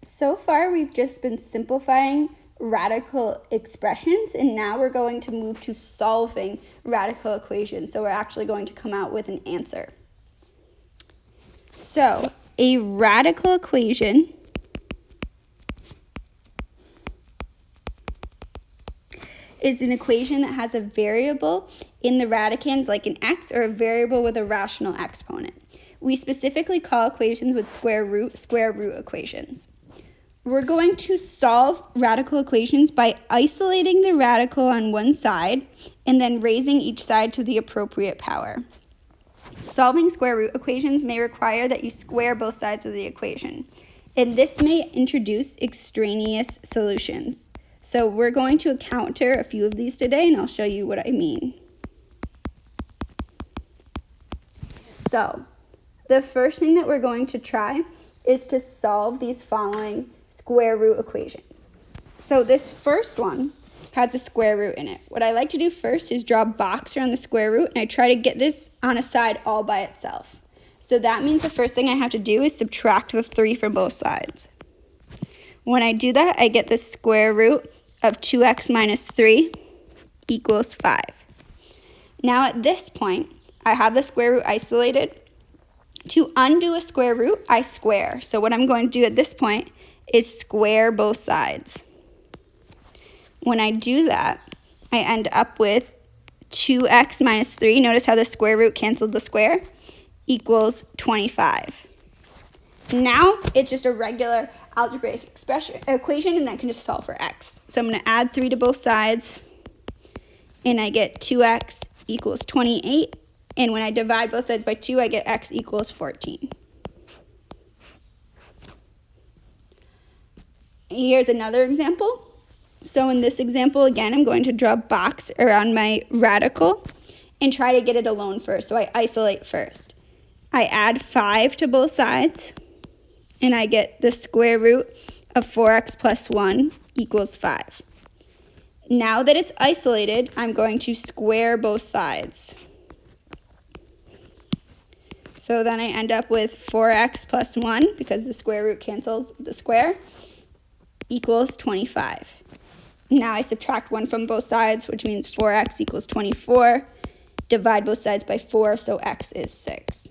So far, we've just been simplifying radical expressions, and now we're going to move to solving radical equations. So we're actually going to come out with an answer. So a radical equation is an equation that has a variable in the radicand, like an x, or a variable with a rational exponent. We specifically call equations with square root equations. We're going to solve radical equations by isolating the radical on one side and then raising each side to the appropriate power. Solving square root equations may require that you square both sides of the equation, and this may introduce extraneous solutions. So we're going to encounter a few of these today, and I'll show you what I mean. So the first thing that we're going to try is to solve these following square root equations. So this first one has a square root in it. What I like to do first is draw a box around the square root, and I try to get this on a side all by itself. So that means the first thing I have to do is subtract the 3 from both sides. When I do that, I get the square root of 2x minus 3 equals 5. Now at this point, I have the square root isolated. To undo a square root, I square. So what I'm going to do at this point is square both sides. When I do that, I end up with 2x minus 3. Notice how the square root canceled the square, equals 25. Now it's just a regular algebraic equation, and I can just solve for x. So I'm going to add 3 to both sides, and I get 2x equals 28. And when I divide both sides by 2, I get x equals 14. Here's another example. So in this example, again, I'm going to draw a box around my radical and try to get it alone first. So I isolate first. I add 5 to both sides, and I get the square root of 4x plus 1 equals 5. Now that it's isolated, I'm going to square both sides. So then I end up with 4x plus 1, because the square root cancels the square, equals 25. Now I subtract 1 from both sides, which means 4x equals 24. Divide both sides by 4, so x is 6.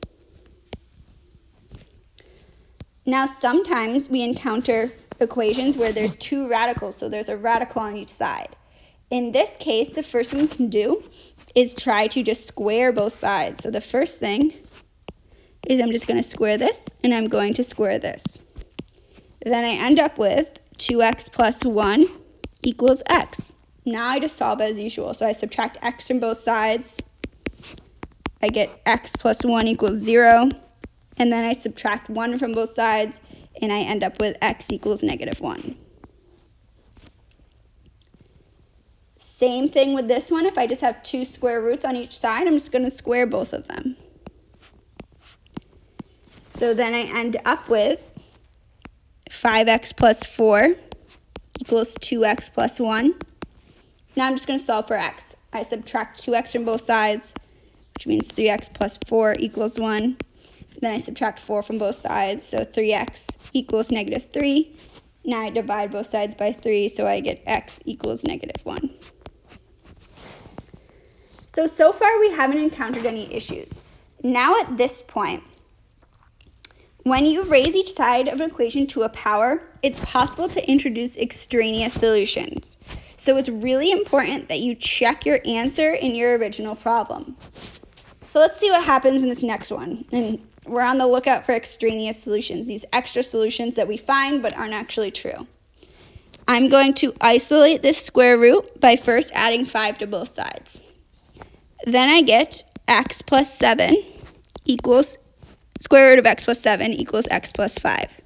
Now sometimes we encounter equations where there's 2 radicals, so there's a radical on each side. In this case, the first thing we can do is try to just square both sides. So the first thing is I'm just going to square this, and I'm going to square this. Then I end up with 2x plus 1 equals x. Now I just solve as usual. So I subtract x from both sides. I get x plus 1 equals 0. And then I subtract 1 from both sides, and I end up with x equals negative 1. Same thing with this one. If I just have 2 square roots on each side, I'm just going to square both of them. So then I end up with 5x plus 4 equals 2x plus 1. Now I'm just going to solve for x. I subtract 2x from both sides, which means 3x plus 4 equals 1. Then I subtract 4 from both sides, so 3x equals negative 3. Now I divide both sides by 3, so I get x equals negative 1. So far we haven't encountered any issues. Now at this point, when you raise each side of an equation to a power, it's possible to introduce extraneous solutions. So it's really important that you check your answer in your original problem. So let's see what happens in this next one. And we're on the lookout for extraneous solutions, these extra solutions that we find but aren't actually true. I'm going to isolate this square root by first adding 5 to both sides. Then I get x plus 7 equals square root of x plus 7 equals x plus 5.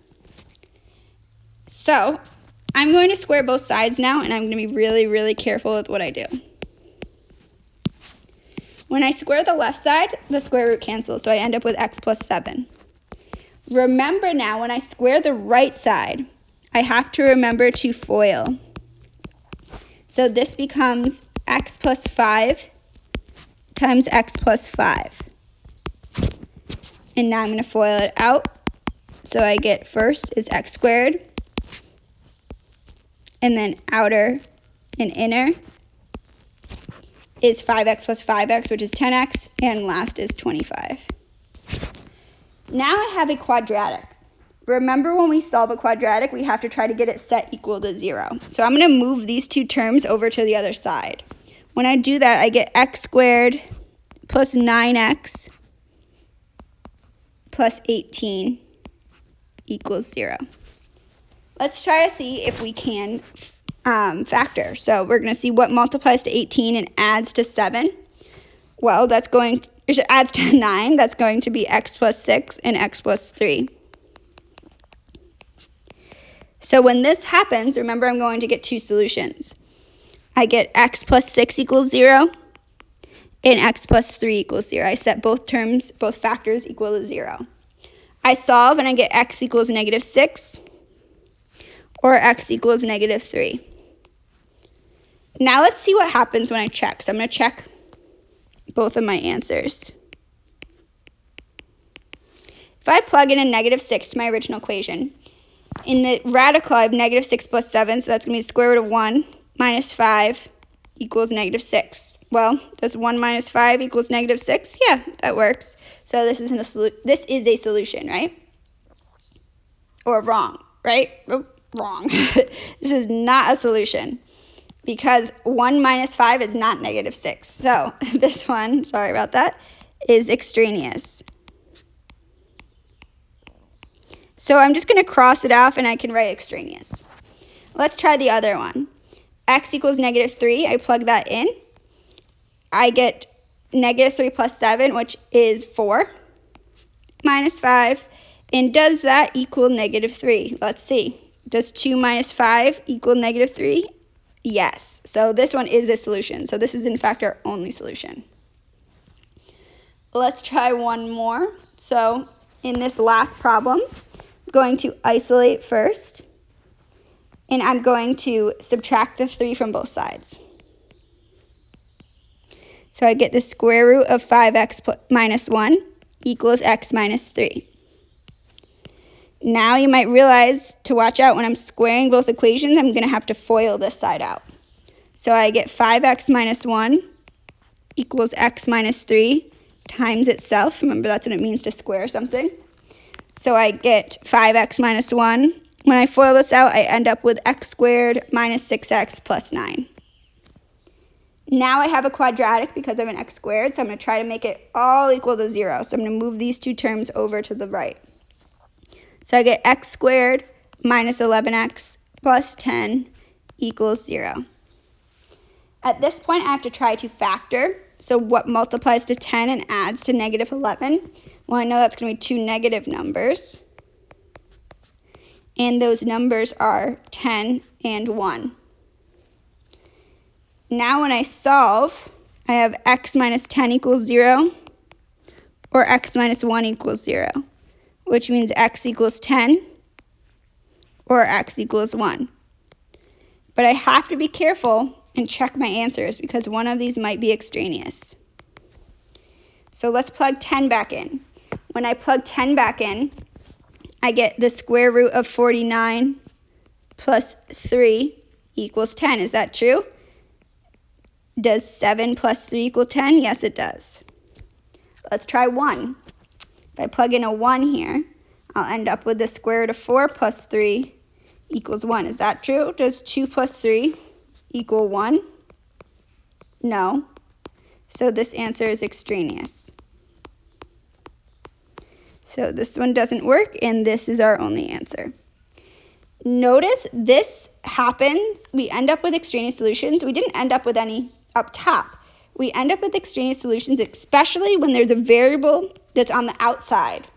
So I'm going to square both sides now, and I'm going to be really, really careful with what I do. When I square the left side, the square root cancels, so I end up with x plus 7. Remember now, when I square the right side, I have to remember to FOIL. So this becomes x plus 5 times x plus 5. And now I'm going to FOIL it out. So I get first is x squared and then outer and inner is 5x plus 5x, which is 10x, and last is 25. Now I have a quadratic. Remember when we solve a quadratic, we have to try to get it set equal to 0. So I'm going to move these two terms over to the other side. When I do that, I get x squared plus 9x plus 18 equals 0. Let's try to see if we can factor. So we're going to see what multiplies to 18 and adds to 7. Well, adds to 9. That's going to be x plus 6 and x plus 3. So when this happens, remember I'm going to get two solutions. I get x plus 6 equals 0 and x plus 3 equals 0. I set both factors equal to 0. I solve and I get x equals negative 6 or x equals negative 3. Now let's see what happens when I check. So I'm going to check both of my answers. If I plug in a negative 6 to my original equation, in the radical I have negative 6 plus 7, so that's going to be the square root of 1 minus 5 equals negative 6. Well, does 1 minus 5 equals negative 6? Yeah, that works. So this is a solution, right? Or wrong, right? Oh, wrong. This is not a solution because 1 minus 5 is not negative 6. So this one, sorry about that, is extraneous. So I'm just going to cross it off and I can write extraneous. Let's try the other one. X equals negative 3. I plug that in. I get negative 3 plus 7, which is 4, minus 5. And does that equal negative 3? Let's see. Does 2 minus 5 equal negative 3? Yes. So this one is a solution. So this is, in fact, our only solution. Let's try one more. So in this last problem, I'm going to isolate first. And I'm going to subtract the 3 from both sides. So I get the square root of 5x minus 1 equals x minus 3. Now you might realize to watch out when I'm squaring both equations, I'm going to have to FOIL this side out. So I get 5x minus 1 equals x minus 3 times itself. Remember, that's what it means to square something. So I get 5x minus 1. When I FOIL this out, I end up with x squared minus 6x plus 9. Now I have a quadratic because I have an x squared, so I'm going to try to make it all equal to 0. So I'm going to move these two terms over to the right. So I get x squared minus 11x plus 10 equals 0. At this point, I have to try to factor. So what multiplies to 10 and adds to negative 11? Well, I know that's going to be two negative numbers. And those numbers are 10 and 1. Now when I solve, I have x minus 10 equals 0 or x minus 1 equals 0, which means x equals 10 or x equals 1. But I have to be careful and check my answers because one of these might be extraneous. So let's plug 10 back in. When I plug 10 back in, I get the square root of 49 plus 3 equals 10. Is that true? Does 7 plus 3 equal 10? Yes, it does. Let's try 1. If I plug in a 1 here, I'll end up with the square root of 4 plus 3 equals 1. Is that true? Does 2 plus 3 equal 1? No. So this answer is extraneous. So this one doesn't work, and this is our only answer. Notice this happens. We end up with extraneous solutions. We didn't end up with any up top. We end up with extraneous solutions, especially when there's a variable that's on the outside.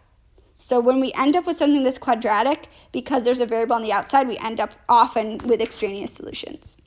So when we end up with something that's quadratic, because there's a variable on the outside, we end up often with extraneous solutions.